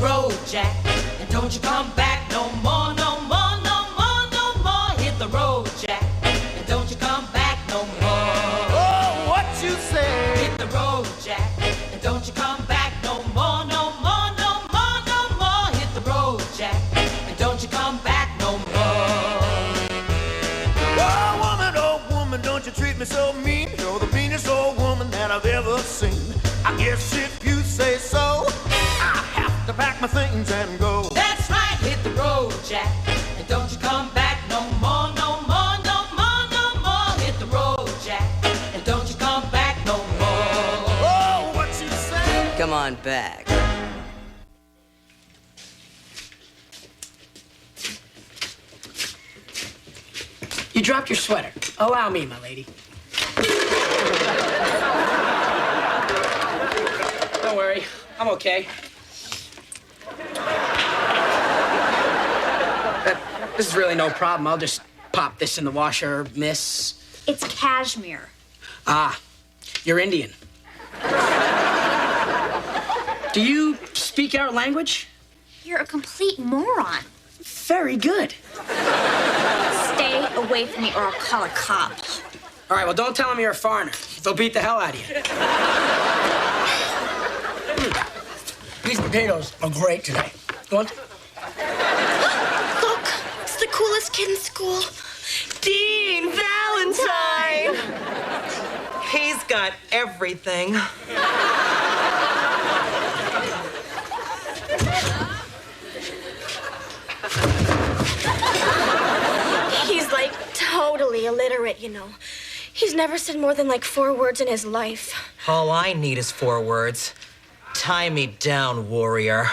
road, Jack, and don't you come back no more, no more, no more, no more. Hit the road, Jack, and don't you come back no more. Oh, what you say? Hit the road, Jack, and don't you come back no more, no more, no more, no more. Hit the road, Jack, and don't you come back no more. Oh, woman, don't you treat me so mean. You're the meanest old woman that I've ever seen. I guess if you say so, I have to pack my things and go. That's right, hit the road, Jack, and don't you come back no more, no more, no more, no more. Hit the road, Jack, and don't you come back no more. Oh, what you say? Come on back. You dropped your sweater. Allow me, my lady. Don't worry, I'm okay. This is really no problem. I'll just pop this in the washer, miss. It's cashmere. Ah, you're Indian. Do you speak our language? You're a complete moron. Very good. Stay away from me or I'll call a cop. All right, well, don't tell them you're a foreigner. They'll beat the hell out of you. These potatoes are great today. You want? Look, it's the coolest kid in school. Dean Valentine. He's got everything. He's like totally illiterate, you know. He's never said more than like 4 words in his life. All I need is 4 words. Tie me down, warrior.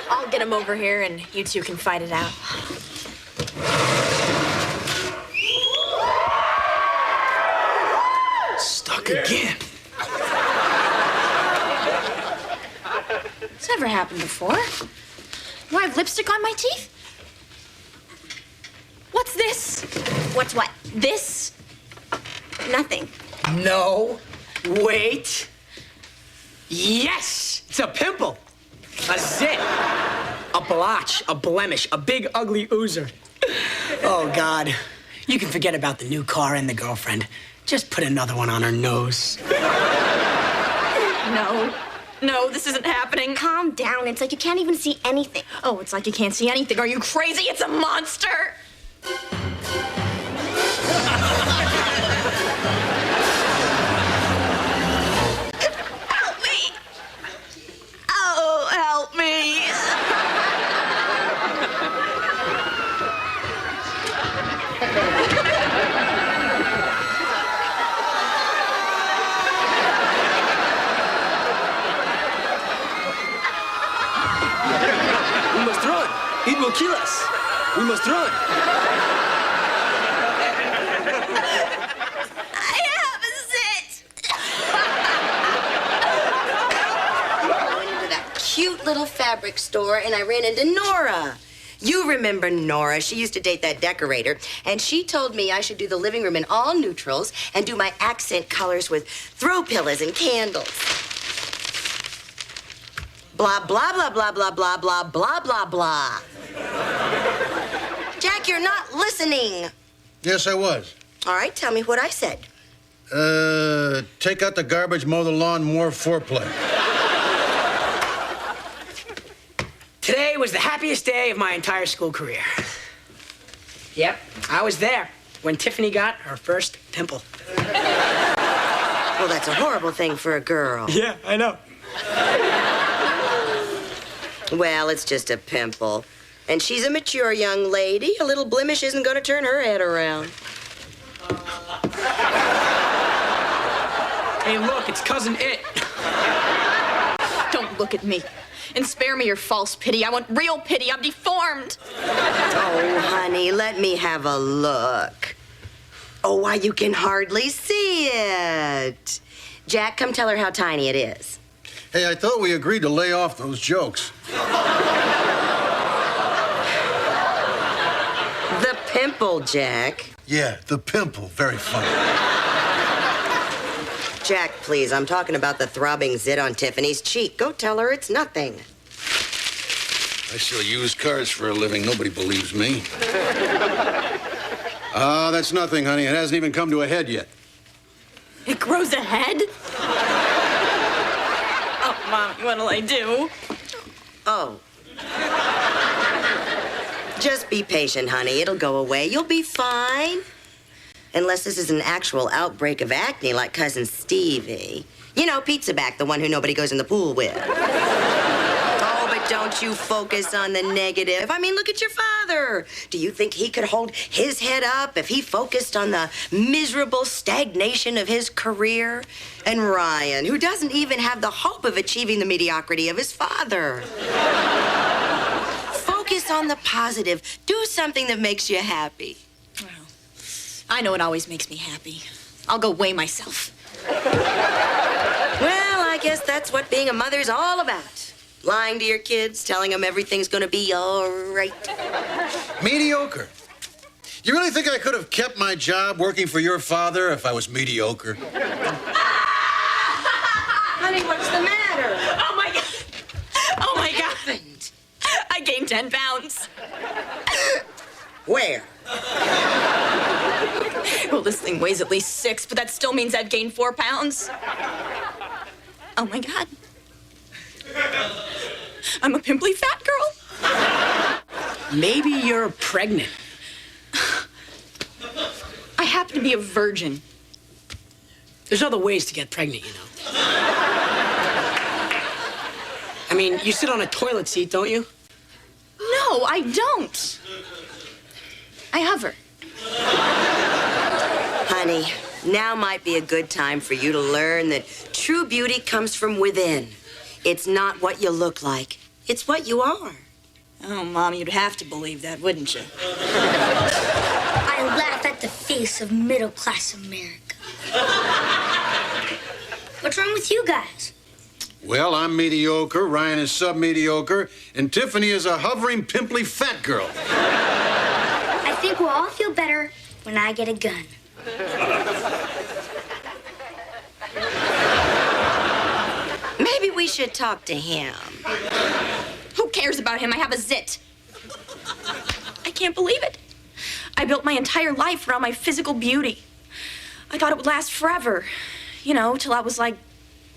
I'll get him over here and you two can fight it out. Stuck again. It's never happened before. Do I have lipstick on my teeth? What's this? What's what? This? Nothing. No. Wait. Yes! It's a pimple. A zit. A blotch. A blemish. A big, ugly oozer. Oh, God. You can forget about the new car and the girlfriend. Just put another one on her nose. No, this isn't happening. Calm down. It's like you can't even see anything. Oh, it's like you can't see anything. Are you crazy? It's a monster. Help me. Oh, help me. We must run. It will kill us. We must run. I have a zit. I went into that cute little fabric store and I ran into Nora. You remember Nora. She used to date that decorator. And she told me I should do the living room in all neutrals and do my accent colors with throw pillows and candles. Blah, blah, blah, blah, blah, blah, blah, blah, blah, blah. Jack, you're not listening. Yes, I was. All right, tell me what I said. Take out the garbage, mow the lawn, more foreplay. Today was the happiest day of my entire school career. Yep, I was there when Tiffany got her first pimple. Well, that's a horrible thing for a girl. Yeah, I know. Well, it's just a pimple. And she's a mature young lady. A little blemish isn't going to turn her head around. Hey, look, it's Cousin It. Don't look at me. And spare me your false pity. I want real pity. I'm deformed. Oh, honey, let me have a look. Oh, why, you can hardly see it. Jack, come tell her how tiny it is. Hey, I thought we agreed to lay off those jokes. The pimple, Jack. Yeah, the pimple. Very funny. Jack, please, I'm talking about the throbbing zit on Tiffany's cheek. Go tell her it's nothing. I sell used cars for a living. Nobody believes me. That's nothing, honey. It hasn't even come to a head yet. It grows a head? Oh, Mom, what'll I do? Oh. Just be patient, honey. It'll go away. You'll be fine. Unless this is an actual outbreak of acne like Cousin Stevie. You know, Pizza Back, the one who nobody goes in the pool with. Oh, but don't you focus on the negative. I mean, look at your father. Do you think he could hold his head up if he focused on the miserable stagnation of his career? And Ryan, who doesn't even have the hope of achieving the mediocrity of his father. Focus on the positive. Do something that makes you happy. Well, I know it always makes me happy. I'll go weigh myself. Well, I guess that's what being a mother's all about. Lying to your kids, telling them everything's gonna be all right. Mediocre. You really think I could have kept my job working for your father if I was mediocre? Honey, what's the matter? Oh, my God. Oh, my God. Happened? I gained 10 pounds. Where? Well, this thing weighs at least 6, but that still means I've gained 4 pounds. Oh, my God. I'm a pimply fat girl. Maybe you're pregnant. I happen to be a virgin. There's other ways to get pregnant, you know. I mean, you sit on a toilet seat, don't you? No, I don't. I hover. Honey, now might be a good time for you to learn that true beauty comes from within. It's not what you look like. It's what you are. Oh, Mom, you'd have to believe that, wouldn't you? I laugh at the face of middle-class America. What's wrong with you guys? Well, I'm mediocre, Ryan is sub-mediocre, and Tiffany is a hovering, pimply fat girl. I think we'll all feel better when I get a gun. Maybe we should talk to him. Who cares about him? I have a zit. I can't believe it. I built my entire life around my physical beauty. I thought it would last forever. You know, till I was like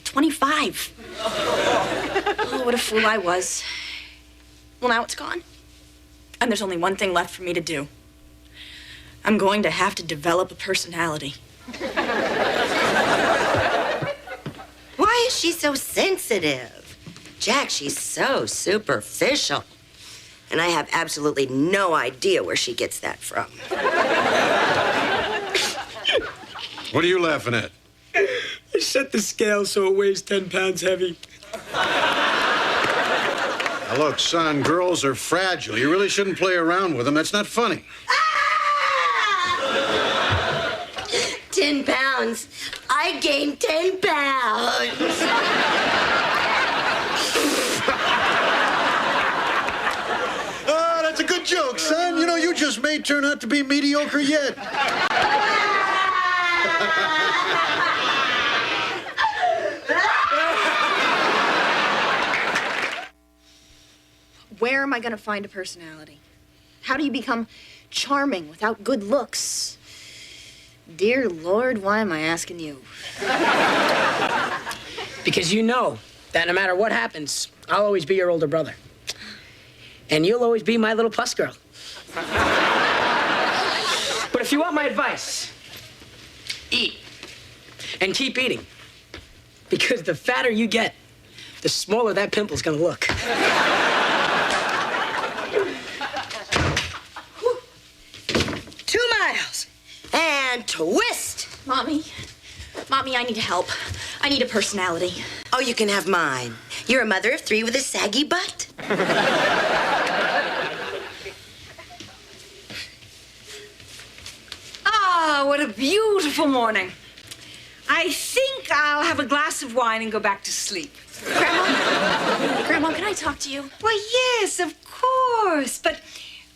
25. Oh, what a fool I was. Well, now it's gone. And there's only one thing left for me to do. I'm going to have to develop a personality. Why is she so sensitive? Jack, she's so superficial. And I have absolutely no idea where she gets that from. What are you laughing at? I set the scale so it weighs 10 pounds heavy. Now, look, son, girls are fragile. You really shouldn't play around with them. That's not funny. 10 pounds. I gained 10 pounds. Oh, that's a good joke, son. You know, you just may turn out to be mediocre yet. Where am I going to find a personality? How do you become charming without good looks? Dear Lord, why am I asking you? Because you know that no matter what happens, I'll always be your older brother. And you'll always be my little plus girl. But if you want my advice, eat. And keep eating. Because the fatter you get, the smaller that pimple's gonna look. 2 miles. And twist. Mommy, I need help. I need a personality. Oh, you can have mine. You're a mother of 3 with a saggy butt. Ah, what a beautiful morning. I think I'll have a glass of wine and go back to sleep. Grandma, can I talk to you? Why, yes, of course. But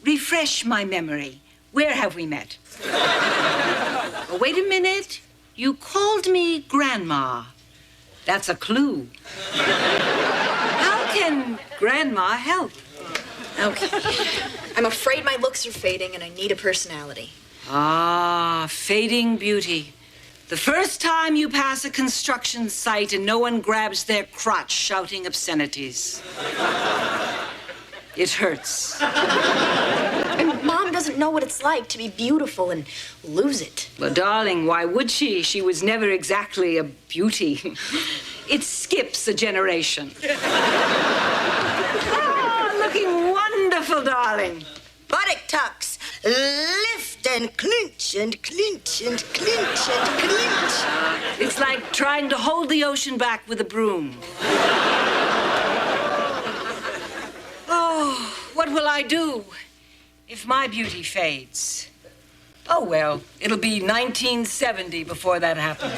refresh my memory. Where have we met? Oh, wait a minute. You called me Grandma. That's a clue. How can Grandma help? Okay. I'm afraid my looks are fading and I need a personality. Ah, fading beauty. The first time you pass a construction site and no one grabs their crotch shouting obscenities. It hurts. And Mom doesn't know what it's like to be beautiful and lose it. Well, darling, why would she? She was never exactly a beauty. It skips a generation. Ah, looking wonderful, darling. Buttock tucks. Lift and clinch and clinch and clinch and clinch. It's like trying to hold the ocean back with a broom. Oh, what will I do if my beauty fades? Oh, well, it'll be 1970 before that happens.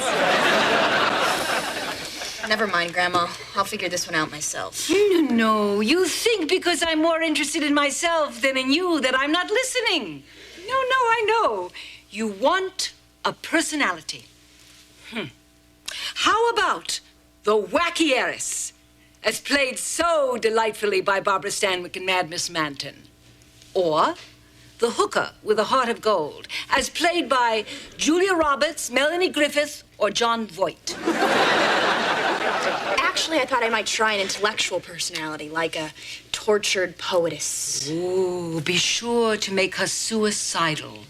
Never mind, Grandma. I'll figure this one out myself. No, you think because I'm more interested in myself than in you that I'm not listening. No, I know. You want a personality. How about the wacky heiress, as played so delightfully by Barbara Stanwyck and Mad Miss Manton? Or the hooker with a heart of gold, as played by Julia Roberts, Melanie Griffith, or John Voight? Actually, I thought I might try an intellectual personality, like a tortured poetess. Ooh, be sure to make her suicidal.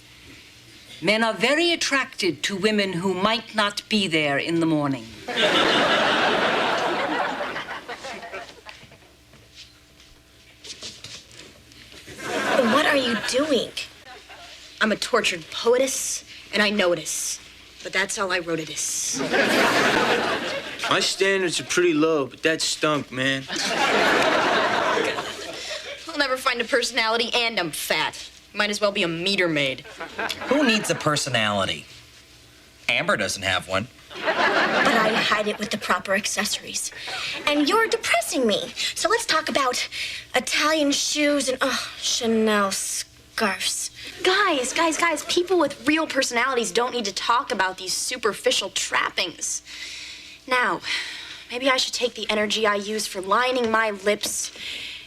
Men are very attracted to women who might not be there in the morning. What are you doing? I'm a tortured poetess, and I notice. But that's all I wrote it is. My standards are pretty low, but that stunk, man. I'll never find a personality, and I'm fat. Might as well be a meter maid. Who needs a personality? Amber doesn't have one. But I hide it with the proper accessories. And you're depressing me. So let's talk about Italian shoes and, Chanel scarves. Guys, people with real personalities don't need to talk about these superficial trappings. Now, maybe I should take the energy I use for lining my lips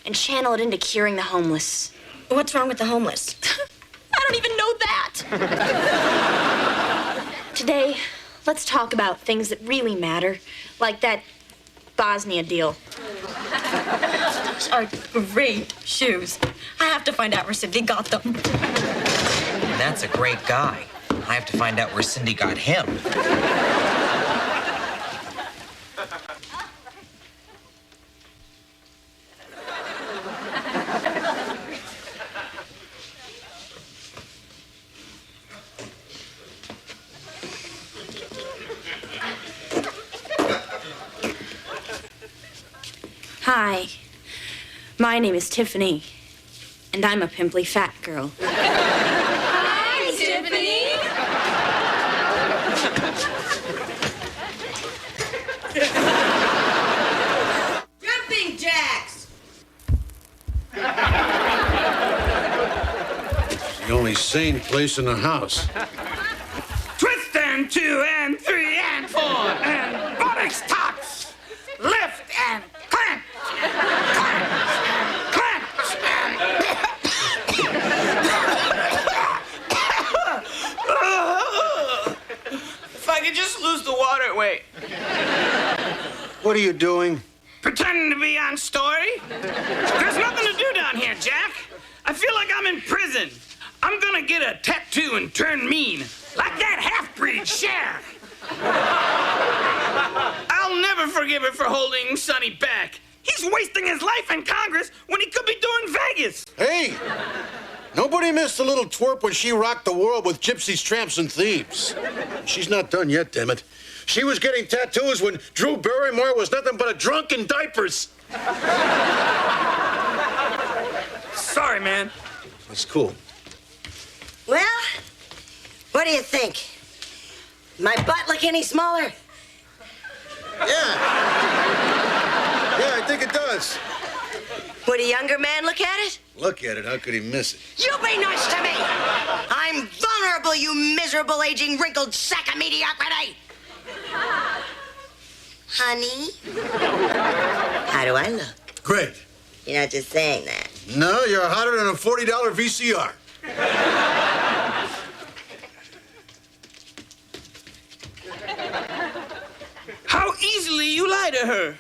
and channel it into curing the homeless. What's wrong with the homeless? I don't even know that. Today, let's talk about things that really matter, like that Bosnia deal. Those are great shoes. I have to find out where Cindy got them. And that's a great guy. I have to find out where Cindy got him. Hi, my name is Tiffany, and I'm a pimply fat girl. Hi, Tiffany. Jumping jacks! The only sane place in the house. Twist and 2 and 3 and 4 and buttocks tots. Lift and clench. If I could just lose the water weight. What are you doing? Pretending to be on story? There's nothing to do down here, Jack. I feel like I'm in prison. I'm gonna get a tattoo and turn mean, like that half-breed Cher. I'll never forgive her for holding Sonny back. He's wasting his life in Congress when he could be doing Vegas. Hey! Nobody missed a little twerp when she rocked the world with gypsies, tramps, and thieves. She's not done yet, damn it. She was getting tattoos when Drew Barrymore was nothing but a drunk in diapers. Sorry, man. That's cool. Well, what do you think? My butt look any smaller? Yeah, I think it does. Would a younger man look at it? Look at it, how could he miss it? You be nice to me! I'm vulnerable, you miserable, aging, wrinkled sack of mediocrity. Honey, how do I look? Great. You're not just saying that. No, you're hotter than a $40 VCR. How easily you lie to her.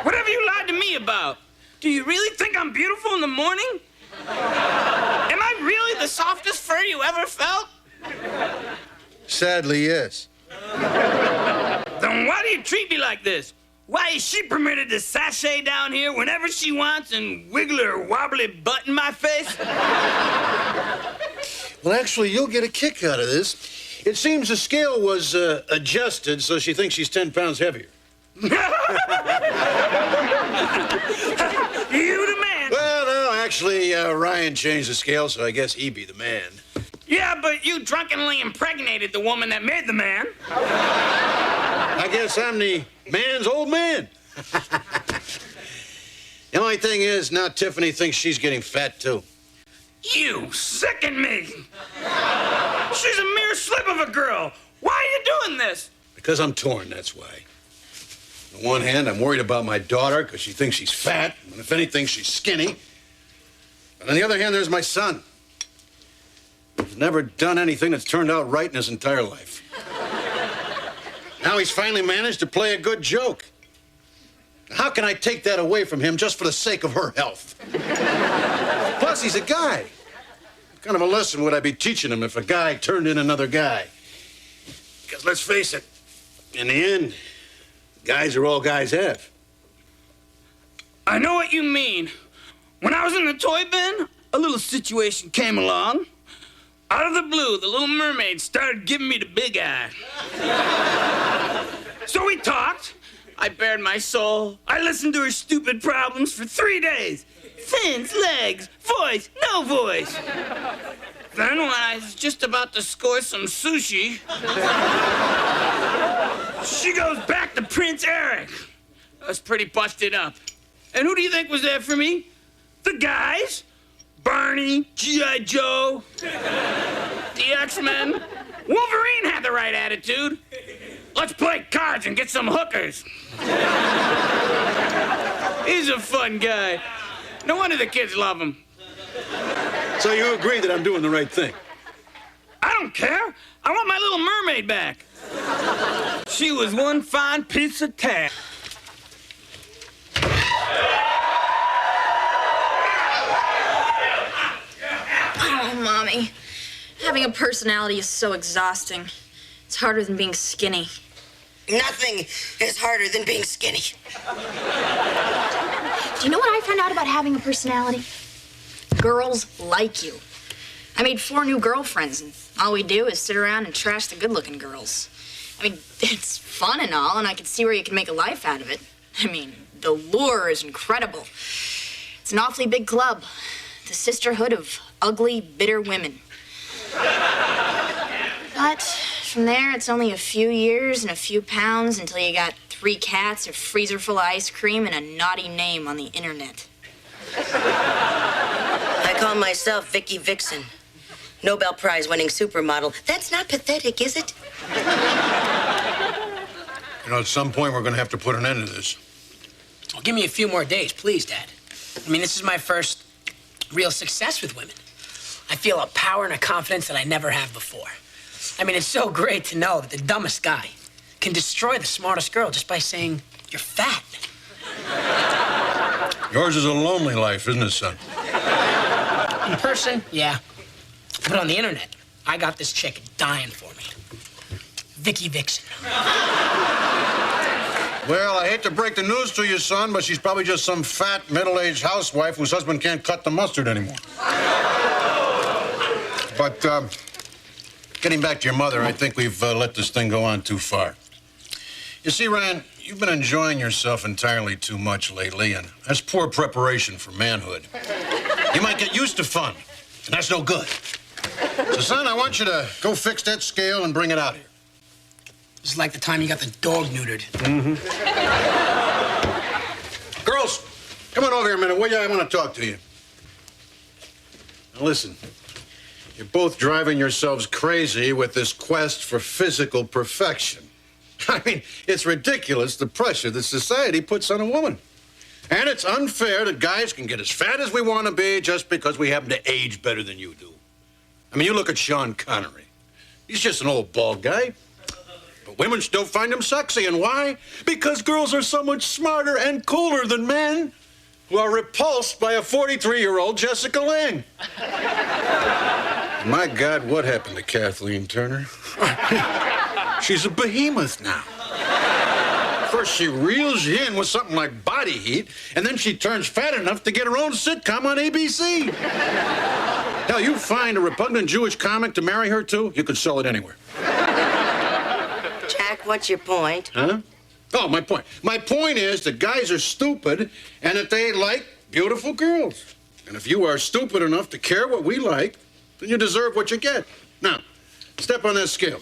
Whatever you lied to me about. Do you really think I'm beautiful in the morning? Am I really the softest fur you ever felt? Sadly, yes. Then why do you treat me like this? Why is she permitted to sashay down here whenever she wants and wiggle her wobbly butt in my face? Well, actually, you'll get a kick out of this. It seems the scale was adjusted, so she thinks she's 10 pounds heavier. You the man. Well, no, actually, Ryan changed the scale, so I guess he be the man. Yeah, but you drunkenly impregnated the woman that made the man. I guess I'm the man's old man. The only thing is, now Tiffany thinks she's getting fat, too. You sicken me. She's a mere slip of a girl. Why are you doing this? Because I'm torn, that's why. On the one hand, I'm worried about my daughter because she thinks she's fat, and if anything, she's skinny. But on the other hand, there's my son. He's never done anything that's turned out right in his entire life. Now he's finally managed to play a good joke. How can I take that away from him just for the sake of her health? Plus, he's a guy. What kind of a lesson would I be teaching him if a guy turned in another guy? Because let's face it, in the end, guys are all guys have. I know what you mean. When I was in the toy bin, a little situation came along. Out of the blue, the Little Mermaid started giving me the big eye. So we talked. I bared my soul. I listened to her stupid problems for 3 days. Fins, legs, voice, no voice. Then when I was just about to score some sushi, she goes back to Prince Eric. I was pretty busted up. And who do you think was there for me? The guys. Barney, G.I. Joe, the X-Men. Wolverine had the right attitude. Let's play cards and get some hookers. He's a fun guy. No wonder the kids love him. So you agree that I'm doing the right thing? I don't care. I want my Little Mermaid back. She was one fine piece of tack. Oh, Mommy. Having a personality is so exhausting. It's harder than being skinny. Nothing is harder than being skinny. Do you know what I found out about having a personality? Girls like you. I made 4 new girlfriends, and all we do is sit around and trash the good-looking girls. I mean, it's fun and all, and I can see where you can make a life out of it. I mean, the lure is incredible. It's an awfully big club. The sisterhood of ugly, bitter women. But from there, it's only a few years and a few pounds until you got 3 cats, a freezer full of ice cream, and a naughty name on the internet. I call myself Vicky Vixen. Nobel Prize winning supermodel. That's not pathetic, is it? You know, at some point, we're going to have to put an end to this. Well, give me a few more days, please, Dad. I mean, this is my first real success with women. I feel a power and a confidence that I never have before. I mean, it's so great to know that the dumbest guy can destroy the smartest girl just by saying, you're fat. Yours is a lonely life, isn't it, son? In person, yeah. But on the internet, I got this chick dying for me. Vicky Vixen. Well, I hate to break the news to you, son, but she's probably just some fat, middle-aged housewife whose husband can't cut the mustard anymore. But, getting back to your mother, I think we've let this thing go on too far. You see, Ryan, you've been enjoying yourself entirely too much lately, and that's poor preparation for manhood. You might get used to fun, and that's no good. So, son, I want you to go fix that scale and bring it out here. This is like the time you got the dog neutered. Mm-hmm. Girls, come on over here a minute, will you? I want to talk to you. Now, listen. You're both driving yourselves crazy with this quest for physical perfection. I mean, it's ridiculous, the pressure that society puts on a woman. And it's unfair that guys can get as fat as we want to be just because we happen to age better than you do. I mean, you look at Sean Connery. He's just an old bald guy. But women still find him sexy. And why? Because girls are so much smarter and cooler than men who are repulsed by a 43-year-old Jessica Lange. My God, what happened to Kathleen Turner? She's a behemoth now. First, she reels you in with something like Body Heat, and then she turns fat enough to get her own sitcom on ABC. Hell, you find a repugnant Jewish comic to marry her to, you could sell it anywhere. Jack, what's your point? Huh? Oh, my point. My point is that guys are stupid and that they like beautiful girls. And if you are stupid enough to care what we like, then you deserve what you get. Now, step on that scale.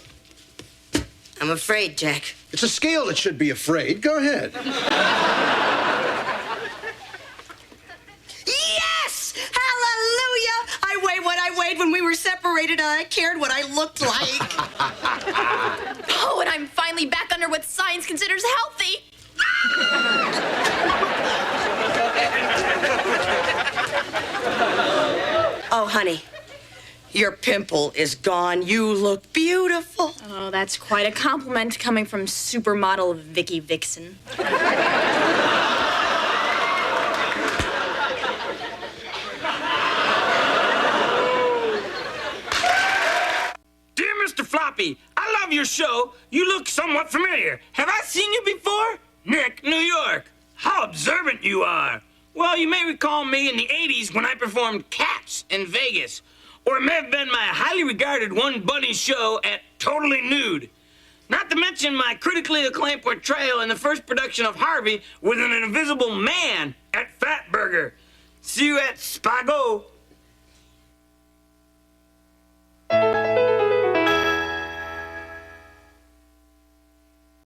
I'm afraid, Jack. It's a scale that should be afraid. Go ahead. Yes! Hallelujah! I weighed what I weighed when we were separated, and I cared what I looked like. Oh, and I'm finally back under what science considers healthy. Oh, honey. Your pimple is gone. You look beautiful. Oh, that's quite a compliment coming from supermodel Vicky Vixen. Dear Mr. Floppy, I love your show. You look somewhat familiar. Have I seen you before? Nick, New York. How observant you are. Well, you may recall me in the 80s when I performed Cats in Vegas. Or it may have been my highly regarded One Bunny show at Totally Nude. Not to mention my critically acclaimed portrayal in the first production of Harvey with an invisible man at Fatburger. See you at Spago.